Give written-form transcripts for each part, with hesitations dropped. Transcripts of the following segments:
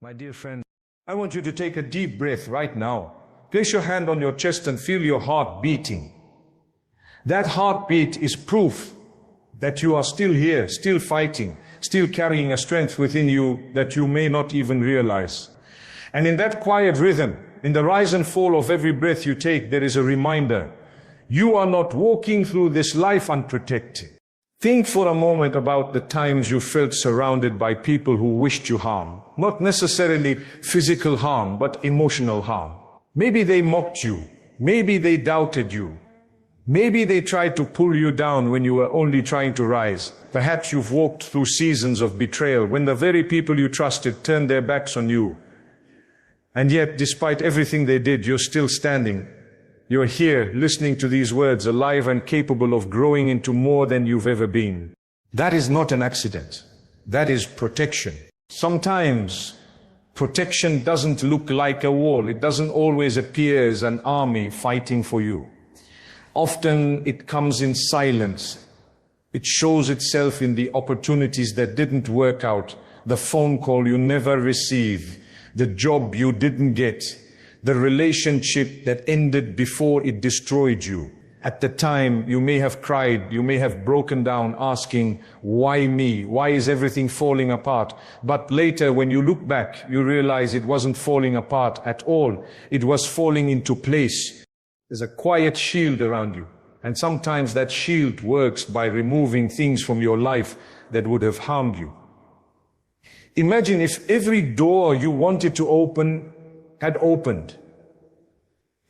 My dear friend, I want you to take a deep breath right now. Place your hand on your chest and feel your heart beating. That heartbeat is proof that you are still here, still fighting, still carrying a strength within you that you may not even realize. And in that quiet rhythm, in the rise and fall of every breath you take, there is a reminder. You are not walking through this life unprotected. Think for a moment about the times you felt surrounded by people who wished you harm. Not necessarily physical harm, but emotional harm. Maybe they mocked you. Maybe they doubted you. Maybe they tried to pull you down when you were only trying to rise. Perhaps you've walked through seasons of betrayal when the very people you trusted turned their backs on you. And yet, despite everything they did, you're still standing. You're here, listening to these words, alive and capable of growing into more than you've ever been. That is not an accident. That is protection. Sometimes, protection doesn't look like a wall. It doesn't always appear as an army fighting for you. Often, it comes in silence. It shows itself in the opportunities that didn't work out, the phone call you never received, the job you didn't get, the relationship that ended before it destroyed you. At the time, you may have cried, you may have broken down asking, why me? Why is everything falling apart? But later, when you look back, you realize it wasn't falling apart at all. It was falling into place. There's a quiet shield around you. And sometimes that shield works by removing things from your life that would have harmed you. Imagine if every door you wanted to open had opened.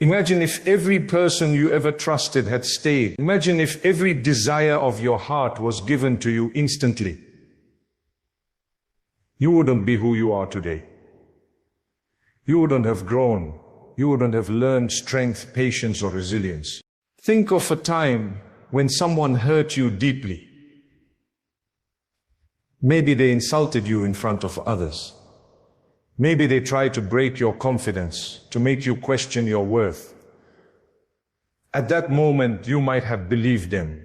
Imagine if every person you ever trusted had stayed. Imagine if every desire of your heart was given to you instantly. You wouldn't be who you are today. You wouldn't have grown. You wouldn't have learned strength, patience, or resilience. Think of a time when someone hurt you deeply. Maybe they insulted you in front of others. Maybe they tried to break your confidence, to make you question your worth. At that moment, you might have believed them.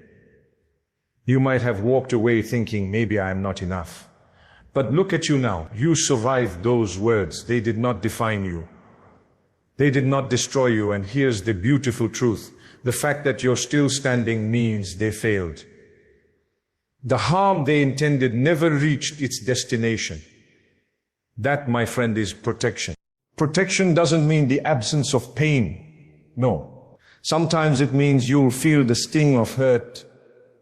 You might have walked away thinking, maybe I am not enough. But look at you now. You survived those words. They did not define you. They did not destroy you. And here's the beautiful truth. The fact that you're still standing means they failed. The harm they intended never reached its destination. That, my friend, is protection. Protection doesn't mean the absence of pain. No. Sometimes it means you'll feel the sting of hurt,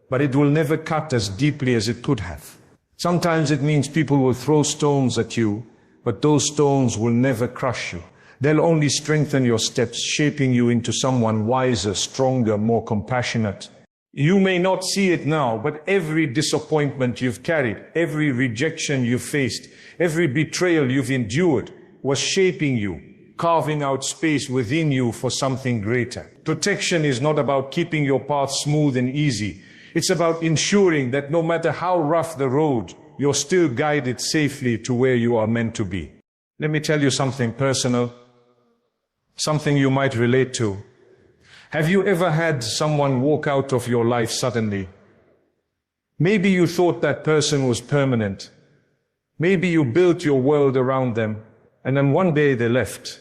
but it will never cut as deeply as it could have. Sometimes it means people will throw stones at you, but those stones will never crush you. They'll only strengthen your steps, shaping you into someone wiser, stronger, more compassionate. You may not see it now, but every disappointment you've carried, every rejection you've faced, every betrayal you've endured was shaping you, carving out space within you for something greater. Protection is not about keeping your path smooth and easy. It's about ensuring that no matter how rough the road, you're still guided safely to where you are meant to be. Let me tell you something personal, something you might relate to. Have you ever had someone walk out of your life suddenly? Maybe you thought that person was permanent. Maybe you built your world around them, and then one day they left.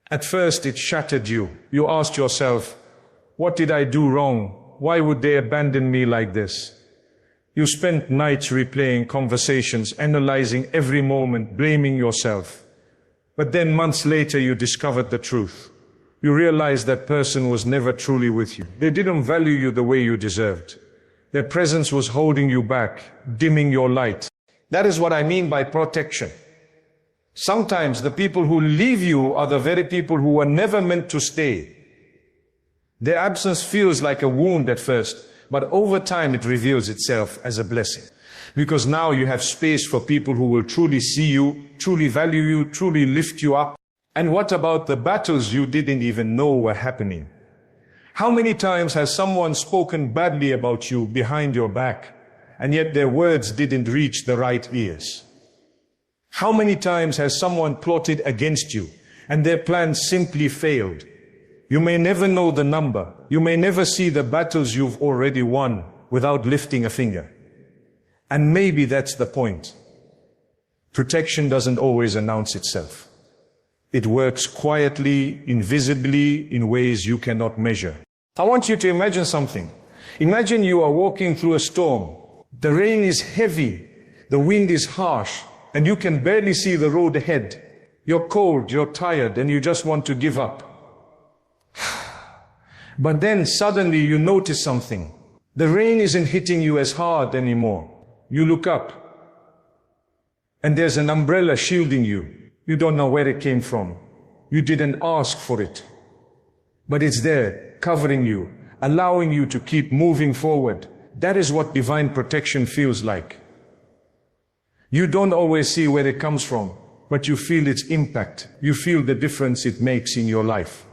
At first it shattered you. You asked yourself, what did I do wrong? Why would they abandon me like this? You spent nights replaying conversations, analyzing every moment, blaming yourself. But then months later you discovered the truth. You realized that person was never truly with you. They didn't value you the way you deserved. Their presence was holding you back, dimming your light. That is what I mean by protection. Sometimes the people who leave you are the very people who were never meant to stay. Their absence feels like a wound at first, but over time it reveals itself as a blessing. Because now you have space for people who will truly see you, truly value you, truly lift you up. And what about the battles you didn't even know were happening? How many times has someone spoken badly about you behind your back, and yet their words didn't reach the right ears? How many times has someone plotted against you, and their plans simply failed? You may never know the number. You may never see the battles you've already won without lifting a finger. And maybe that's the point. Protection doesn't always announce itself. It works quietly, invisibly, in ways you cannot measure. I want you to imagine something. Imagine you are walking through a storm. The rain is heavy, the wind is harsh, and you can barely see the road ahead. You're cold, you're tired, and you just want to give up. But then suddenly you notice something. The rain isn't hitting you as hard anymore. You look up, and there's an umbrella shielding you. You don't know where it came from. You didn't ask for it. But it's there, covering you, allowing you to keep moving forward. That is what divine protection feels like. You don't always see where it comes from, but you feel its impact. You feel the difference it makes in your life.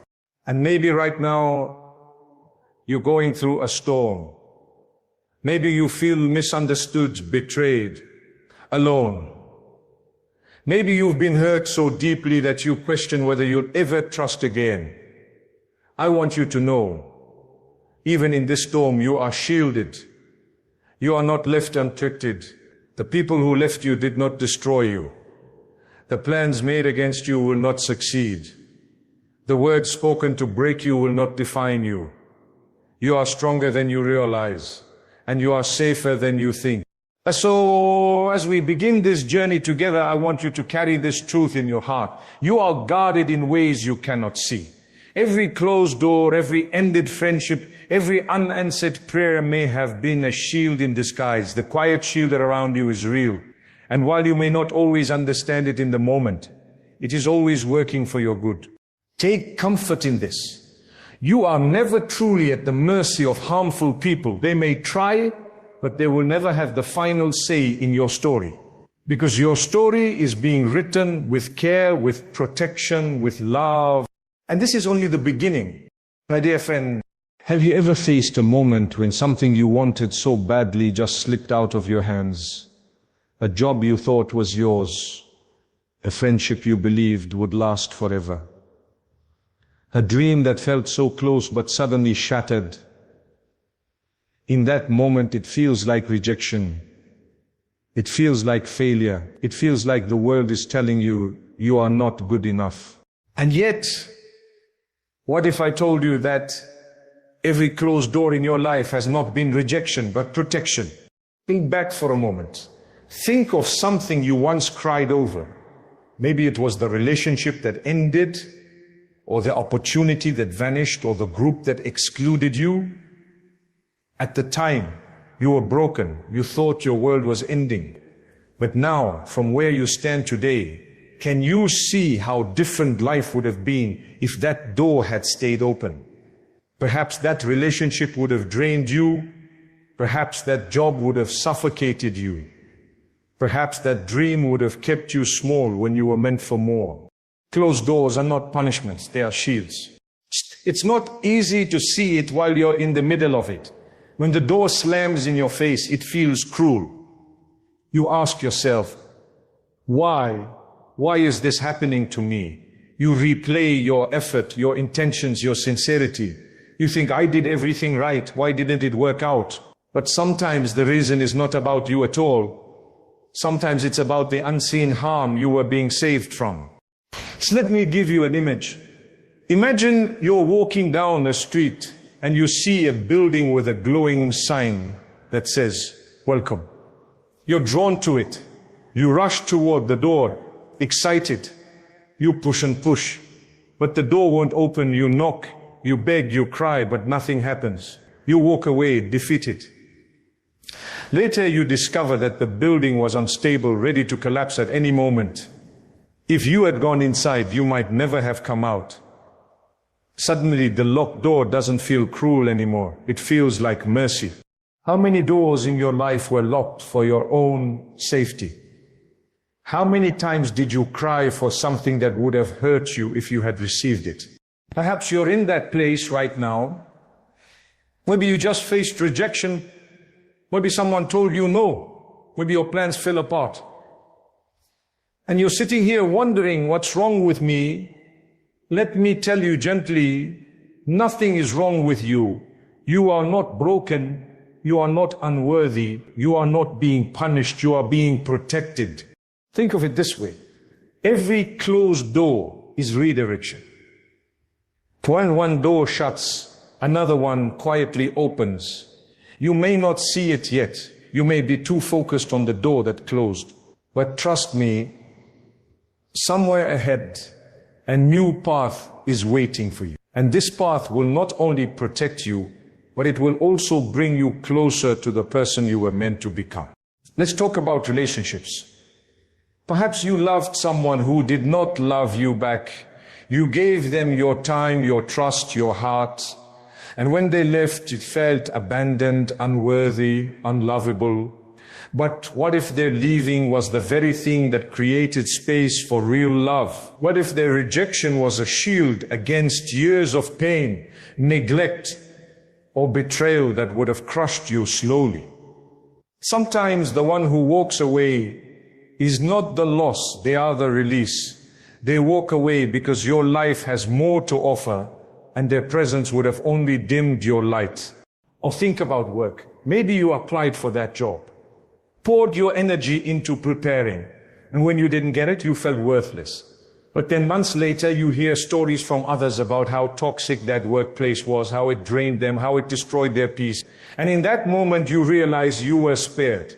And maybe right now, you're going through a storm. Maybe you feel misunderstood, betrayed, alone. Maybe you've been hurt so deeply that you question whether you'll ever trust again. I want you to know, even in this storm, you are shielded. You are not left untreated. The people who left you did not destroy you. The plans made against you will not succeed. The words spoken to break you will not define you. You are stronger than you realize, and you are safer than you think. So, as we begin this journey together, I want you to carry this truth in your heart. You are guarded in ways you cannot see. Every closed door, every ended friendship, every unanswered prayer may have been a shield in disguise. The quiet shield around you is real. And while you may not always understand it in the moment, it is always working for your good. Take comfort in this. You are never truly at the mercy of harmful people. They may try, but they will never have the final say in your story. Because your story is being written with care, with protection, with love. And this is only the beginning. My dear friend, have you ever faced a moment when something you wanted so badly just slipped out of your hands? A job you thought was yours, a friendship you believed would last forever, a dream that felt so close but suddenly shattered. In that moment it feels like rejection. It feels like failure. It feels like the world is telling you, you are not good enough. And yet, what if I told you that every closed door in your life has not been rejection, but protection? Think back for a moment. Think of something you once cried over. Maybe it was the relationship that ended, or the opportunity that vanished, or the group that excluded you. At the time, you were broken. You thought your world was ending. But now, from where you stand today, can you see how different life would have been if that door had stayed open? Perhaps that relationship would have drained you. Perhaps that job would have suffocated you. Perhaps that dream would have kept you small when you were meant for more. Closed doors are not punishments, they are shields. It's not easy to see it while you're in the middle of it. When the door slams in your face, it feels cruel. You ask yourself, why? Why is this happening to me? You replay your effort, your intentions, your sincerity. You think, I did everything right. Why didn't it work out? But sometimes the reason is not about you at all. Sometimes it's about the unseen harm you were being saved from. So let me give you an image. Imagine you're walking down a street and you see a building with a glowing sign that says, welcome. You're drawn to it. You rush toward the door, excited. You push and push. But the door won't open. You knock, you beg, you cry, but nothing happens. You walk away defeated. Later you discover that the building was unstable, ready to collapse at any moment. If you had gone inside, you might never have come out. Suddenly the locked door doesn't feel cruel anymore. It feels like mercy. How many doors in your life were locked for your own safety? How many times did you cry for something that would have hurt you if you had received it? Perhaps you're in that place right now. Maybe you just faced rejection. Maybe someone told you no. Maybe your plans fell apart. And you're sitting here wondering, what's wrong with me? Let me tell you gently, nothing is wrong with you. You are not broken. You are not unworthy. You are not being punished. You are being protected. Think of it this way. Every closed door is redirection. When one door shuts, another one quietly opens. You may not see it yet. You may be too focused on the door that closed. But trust me, somewhere ahead, a new path is waiting for you. And this path will not only protect you, but it will also bring you closer to the person you were meant to become. Let's talk about relationships. Perhaps you loved someone who did not love you back. You gave them your time, your trust, your heart. And when they left, it felt abandoned, unworthy, unlovable. But what if their leaving was the very thing that created space for real love? What if their rejection was a shield against years of pain, neglect, or betrayal that would have crushed you slowly? Sometimes the one who walks away is not the loss, they are the release. They walk away because your life has more to offer, and their presence would have only dimmed your light. Or think about work. Maybe you applied for that job, poured your energy into preparing, and when you didn't get it, you felt worthless. But then months later, you hear stories from others about how toxic that workplace was, how it drained them, how it destroyed their peace. And in that moment, you realize you were spared.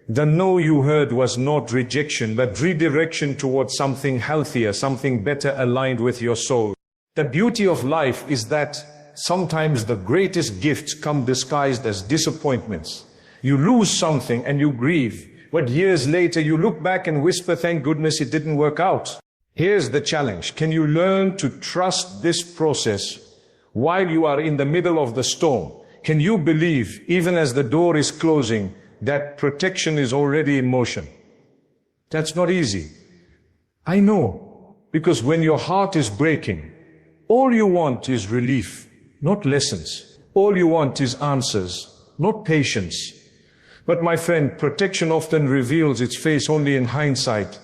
The no you heard was not rejection, but redirection towards something healthier, something better aligned with your soul. The beauty of life is that sometimes the greatest gifts come disguised as disappointments. You lose something and you grieve, but years later you look back and whisper, thank goodness it didn't work out. Here's the challenge. Can you learn to trust this process while you are in the middle of the storm? Can you believe, even as the door is closing, that protection is already in motion? That's not easy. I know, because when your heart is breaking, all you want is relief, not lessons. All you want is answers, not patience. But my friend, protection often reveals its face only in hindsight,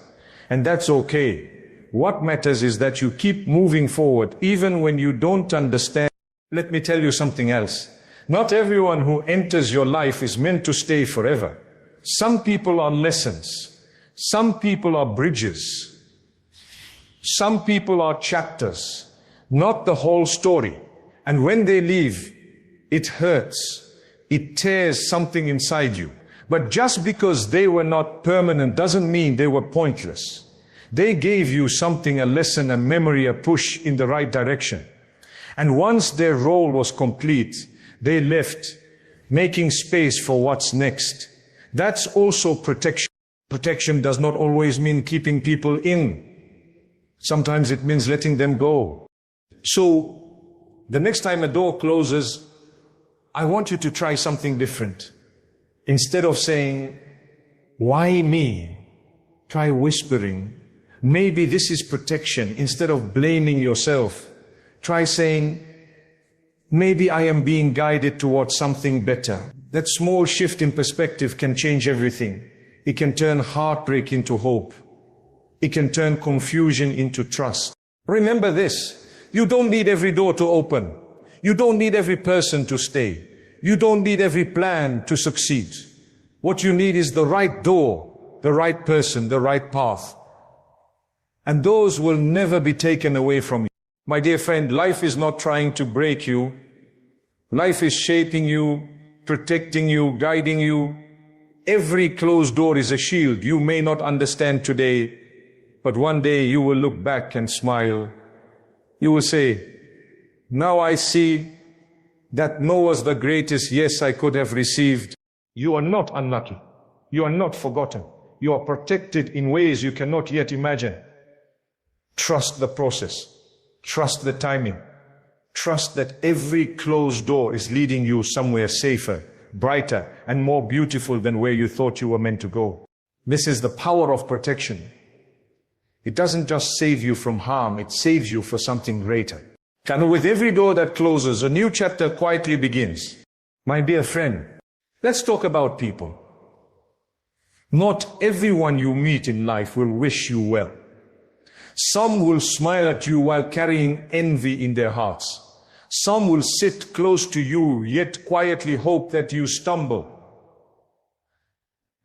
and that's okay. What matters is that you keep moving forward, even when you don't understand. Let me tell you something else. Not everyone who enters your life is meant to stay forever. Some people are lessons. Some people are bridges. Some people are chapters, not the whole story. And when they leave, it hurts. It tears something inside you. But just because they were not permanent doesn't mean they were pointless. They gave you something, a lesson, a memory, a push in the right direction. And once their role was complete, they left, making space for what's next. That's also protection. Protection does not always mean keeping people in. Sometimes it means letting them go. So, the next time a door closes, I want you to try something different. Instead of saying, why me? Try whispering, maybe this is protection. Instead of blaming yourself, try saying, maybe I am being guided towards something better. That small shift in perspective can change everything. It can turn heartbreak into hope. It can turn confusion into trust. Remember this, you don't need every door to open. You don't need every person to stay. You don't need every plan to succeed. What you need is the right door, the right person, the right path. And those will never be taken away from you. My dear friend, life is not trying to break you. Life is shaping you, protecting you, guiding you. Every closed door is a shield you may not understand today, but one day you will look back and smile. You will say, now I see that no was the greatest yes I could have received. You are not unlucky. You are not forgotten. You are protected in ways you cannot yet imagine. Trust the process. Trust the timing. Trust that every closed door is leading you somewhere safer, brighter, and more beautiful than where you thought you were meant to go. This is the power of protection. It doesn't just save you from harm, it saves you for something greater. And with every door that closes, a new chapter quietly begins. My dear friend, let's talk about people. Not everyone you meet in life will wish you well. Some will smile at you while carrying envy in their hearts. Some will sit close to you, yet quietly hope that you stumble.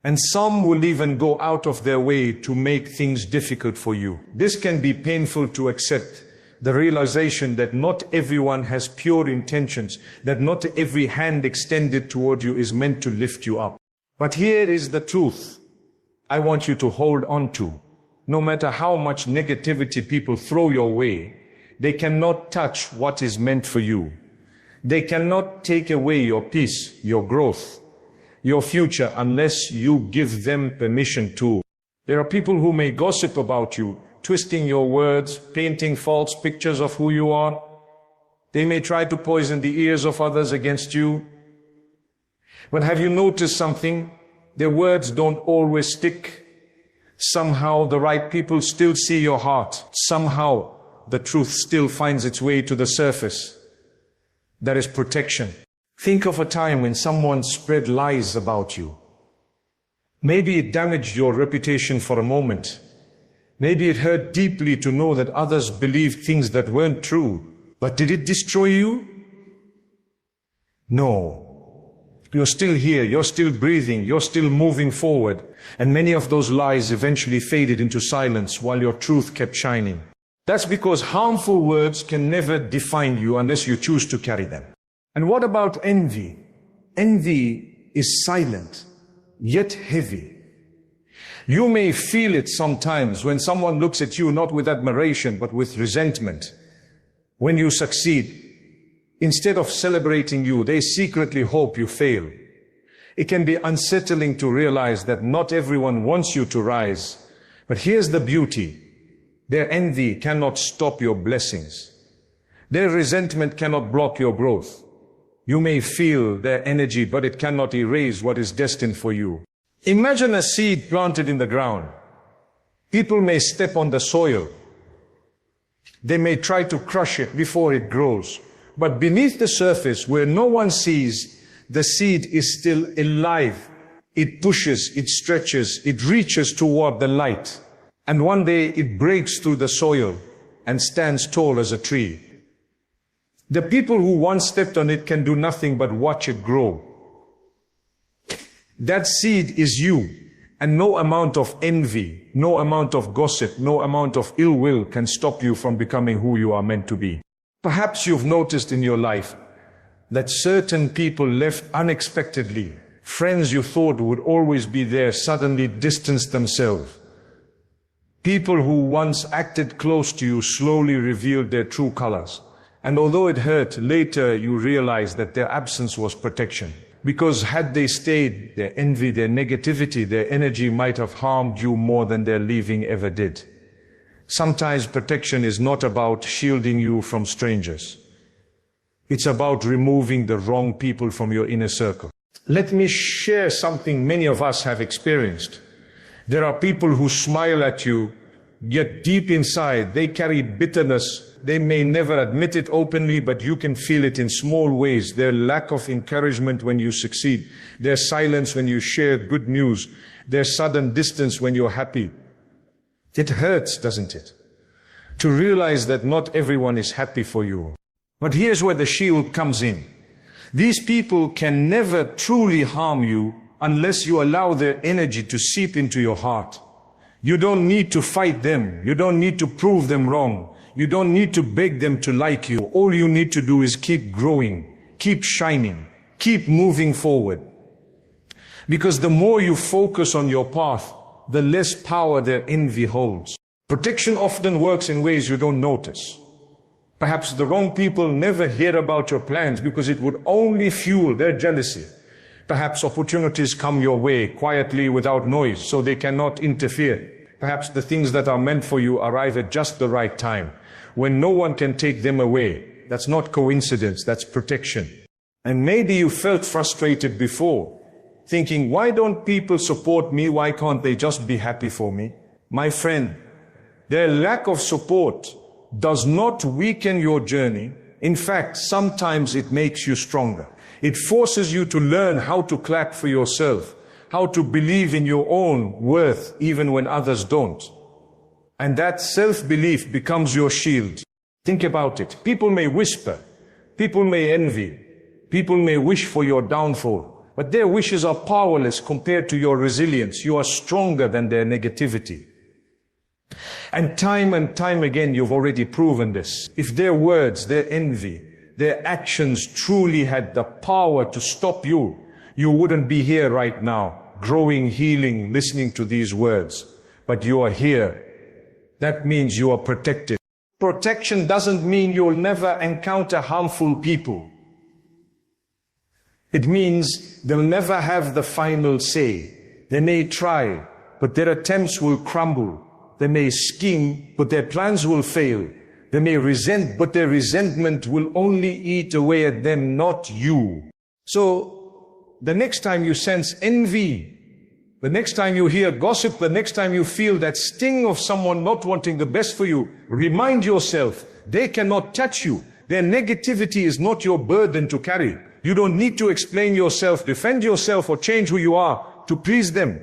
And some will even go out of their way to make things difficult for you. This can be painful to accept, the realization that not everyone has pure intentions, that not every hand extended toward you is meant to lift you up. But here is the truth I want you to hold on to. No matter how much negativity people throw your way, they cannot touch what is meant for you. They cannot take away your peace, your growth, your future, unless you give them permission to. There are people who may gossip about you, twisting your words, painting false pictures of who you are. They may try to poison the ears of others against you. But have you noticed something? Their words don't always stick. Somehow the right people still see your heart. Somehow the truth still finds its way to the surface. That is protection. Think of a time when someone spread lies about you. Maybe it damaged your reputation for a moment. Maybe it hurt deeply to know that others believed things that weren't true. But did it destroy you? No. You're still here, you're still breathing, you're still moving forward. And many of those lies eventually faded into silence while your truth kept shining. That's because harmful words can never define you unless you choose to carry them. And what about envy? Envy is silent, yet heavy. You may feel it sometimes when someone looks at you not with admiration but with resentment. When you succeed, instead of celebrating you, they secretly hope you fail. It can be unsettling to realize that not everyone wants you to rise. But here's the beauty. Their envy cannot stop your blessings. Their resentment cannot block your growth. You may feel their energy, but it cannot erase what is destined for you. Imagine a seed planted in the ground. People may step on the soil. They may try to crush it before it grows. But beneath the surface, where no one sees, the seed is still alive. It pushes, it stretches, it reaches toward the light. And one day it breaks through the soil and stands tall as a tree. The people who once stepped on it can do nothing but watch it grow. That seed is you, and no amount of envy, no amount of gossip, no amount of ill will can stop you from becoming who you are meant to be. Perhaps you've noticed in your life that certain people left unexpectedly. Friends you thought would always be there suddenly distanced themselves. People who once acted close to you slowly revealed their true colors. And although it hurt, later you realized that their absence was protection. Because had they stayed, their envy, their negativity, their energy might have harmed you more than their leaving ever did. Sometimes protection is not about shielding you from strangers. It's about removing the wrong people from your inner circle. Let me share something many of us have experienced. There are people who smile at you, yet deep inside they carry bitterness. They may never admit it openly, but you can feel it in small ways. Their lack of encouragement when you succeed, their silence when you share good news, their sudden distance when you're happy. It hurts, doesn't it? To realize that not everyone is happy for you. But here's where the shield comes in. These people can never truly harm you unless you allow their energy to seep into your heart. You don't need to fight them. You don't need to prove them wrong. You don't need to beg them to like you. All you need to do is keep growing, keep shining, keep moving forward. Because the more you focus on your path, the less power their envy holds. Protection often works in ways you don't notice. Perhaps the wrong people never hear about your plans because it would only fuel their jealousy. Perhaps opportunities come your way quietly without noise, so they cannot interfere. Perhaps the things that are meant for you arrive at just the right time, when no one can take them away. That's not coincidence, that's protection. And maybe you felt frustrated before, thinking, why don't people support me? Why can't they just be happy for me? My friend, their lack of support does not weaken your journey. In fact, sometimes it makes you stronger. It forces you to learn how to clap for yourself, how to believe in your own worth even when others don't. And that self-belief becomes your shield. Think about it. People may whisper, people may envy, people may wish for your downfall, But their wishes are powerless compared to your resilience. You are stronger than their negativity. And time again, you've already proven this. If their words, their envy, their actions truly had the power to stop you, you wouldn't be here right now, growing, healing, listening to these words. But you are here. That means you are protected. Protection doesn't mean you'll never encounter harmful people. It means they'll never have the final say. They may try, but their attempts will crumble. They may scheme, but their plans will fail. They may resent, but their resentment will only eat away at them, not you. So, the next time you sense envy, the next time you hear gossip, the next time you feel that sting of someone not wanting the best for you, remind yourself, they cannot touch you. Their negativity is not your burden to carry. You don't need to explain yourself, defend yourself, or change who you are to please them.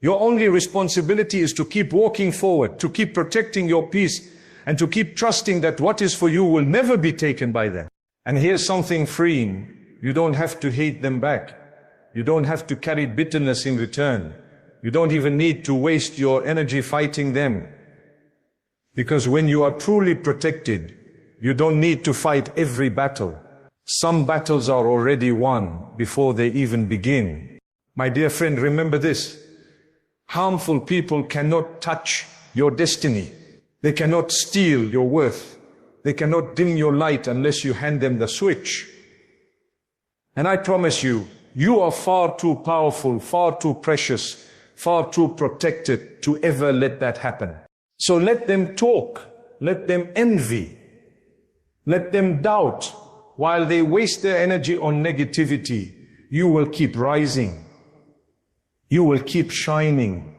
Your only responsibility is to keep walking forward, to keep protecting your peace, and to keep trusting that what is for you will never be taken by them. And here's something freeing. You don't have to hate them back. You don't have to carry bitterness in return. You don't even need to waste your energy fighting them. Because when you are truly protected, you don't need to fight every battle. Some battles are already won before they even begin. My dear friend, remember this. Harmful people cannot touch your destiny. They cannot steal your worth. They cannot dim your light unless you hand them the switch. And I promise you, you are far too powerful, far too precious, far too protected to ever let that happen. So let them talk, let them envy, let them doubt. While they waste their energy on negativity, you will keep rising. You will keep shining.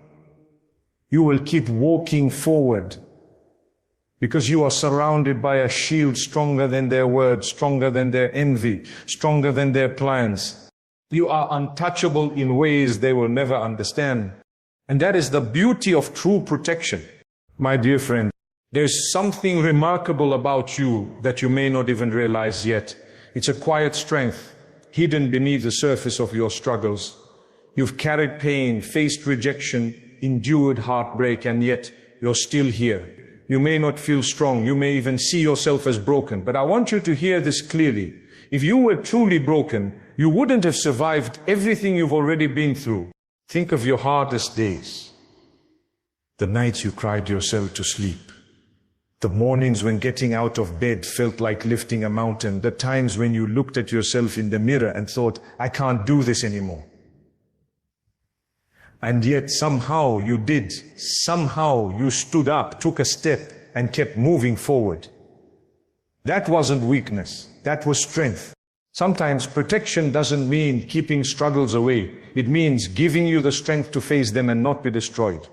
You will keep walking forward. Because you are surrounded by a shield stronger than their words, stronger than their envy, stronger than their plans. You are untouchable in ways they will never understand. And that is the beauty of true protection. My dear friend, there's something remarkable about you that you may not even realize yet. It's a quiet strength hidden beneath the surface of your struggles. You've carried pain, faced rejection, endured heartbreak, and yet you're still here. You may not feel strong. You may even see yourself as broken. But I want you to hear this clearly. If you were truly broken, you wouldn't have survived everything you've already been through. Think of your hardest days. The nights you cried yourself to sleep. The mornings when getting out of bed felt like lifting a mountain. The times when you looked at yourself in the mirror and thought, I can't do this anymore. And yet somehow you did. Somehow you stood up, took a step, and kept moving forward. That wasn't weakness. That was strength. Sometimes protection doesn't mean keeping struggles away. It means giving you the strength to face them and not be destroyed.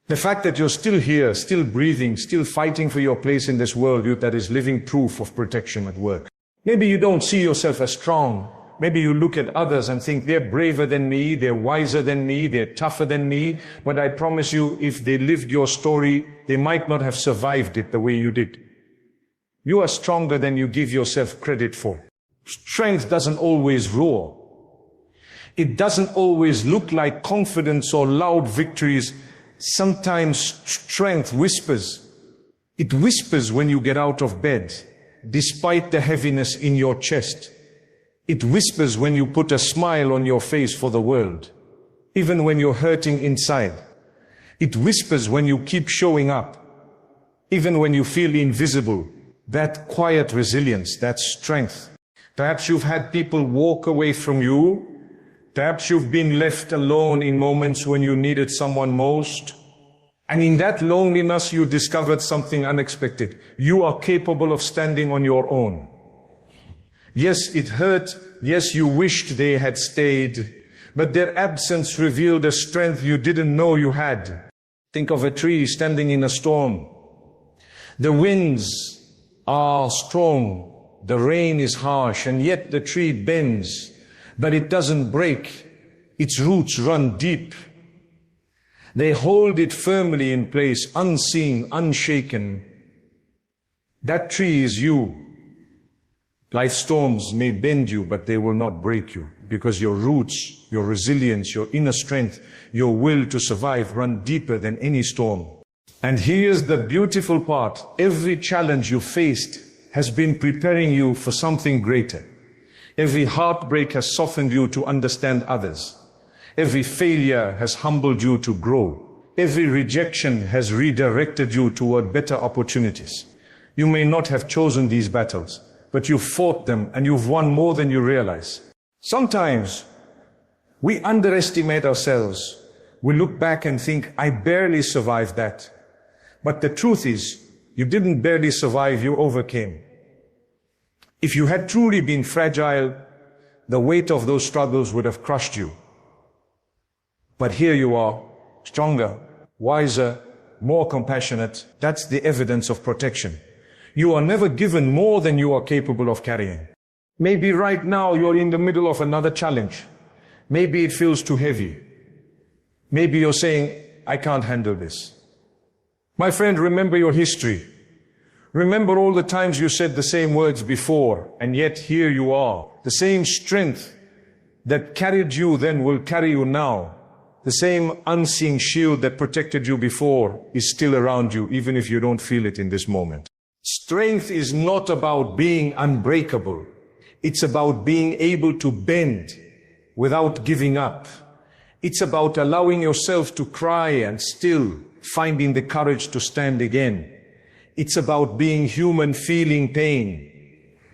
The fact that you're still here, still breathing, still fighting for your place in this world, that is living proof of protection at work. Maybe you don't see yourself as strong. Maybe you look at others and think they're braver than me, they're wiser than me, they're tougher than me. But I promise you, if they lived your story, they might not have survived it the way you did. You are stronger than you give yourself credit for. Strength doesn't always roar. It doesn't always look like confidence or loud victories. Sometimes strength whispers. It whispers when you get out of bed, despite the heaviness in your chest. It whispers when you put a smile on your face for the world, even when you're hurting inside. It whispers when you keep showing up, even when you feel invisible. That quiet resilience, that strength. Perhaps you've had people walk away from you. Perhaps you've been left alone in moments when you needed someone most. And in that loneliness, you discovered something unexpected. You are capable of standing on your own. Yes, it hurt. Yes, you wished they had stayed. But their absence revealed a strength you didn't know you had. Think of a tree standing in a storm. The winds are strong. The rain is harsh, and yet the tree bends. But it doesn't break. Its roots run deep. They hold it firmly in place, unseen, unshaken. That tree is you. Life storms may bend you, but they will not break you, because your roots, your resilience, your inner strength, your will to survive run deeper than any storm. And here's the beautiful part. Every challenge you faced has been preparing you for something greater. Every heartbreak has softened you to understand others. Every failure has humbled you to grow. Every rejection has redirected you toward better opportunities. You may not have chosen these battles, but you've fought them and you've won more than you realize. Sometimes we underestimate ourselves. We look back and think, I barely survived that. But the truth is, you didn't barely survive, you overcame. If you had truly been fragile, the weight of those struggles would have crushed you. But here you are, stronger, wiser, more compassionate. That's the evidence of protection. You are never given more than you are capable of carrying. Maybe right now you're in the middle of another challenge. Maybe it feels too heavy. Maybe you're saying, I can't handle this. My friend, remember your history. Remember all the times you said the same words before, and yet here you are. The same strength that carried you then will carry you now. The same unseen shield that protected you before is still around you, even if you don't feel it in this moment. Strength is not about being unbreakable. It's about being able to bend without giving up. It's about allowing yourself to cry and still finding the courage to stand again. It's about being human, feeling pain,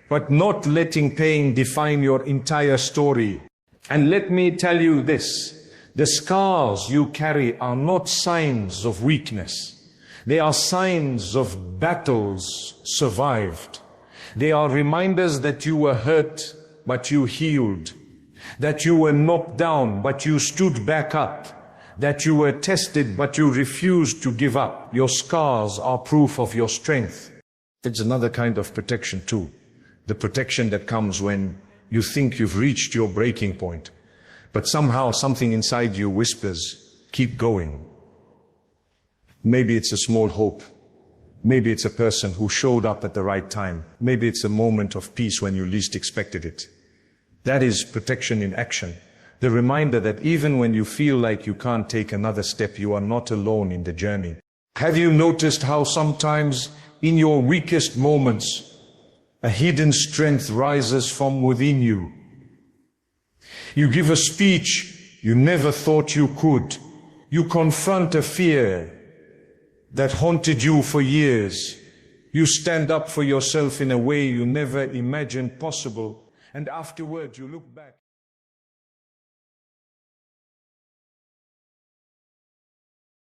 but not letting pain define your entire story. And let me tell you this, the scars you carry are not signs of weakness. They are signs of battles survived. They are reminders that you were hurt, but you healed. That you were knocked down, but you stood back up. That you were tested, but you refused to give up. Your scars are proof of your strength. It's another kind of protection too. The protection that comes when you think you've reached your breaking point, but somehow something inside you whispers, keep going. Maybe it's a small hope. Maybe it's a person who showed up at the right time. Maybe it's a moment of peace when you least expected it. That is protection in action. The reminder that even when you feel like you can't take another step, you are not alone in the journey. Have you noticed how sometimes in your weakest moments, a hidden strength rises from within you? You give a speech you never thought you could. You confront a fear that haunted you for years. You stand up for yourself in a way you never imagined possible. And afterward, you look back.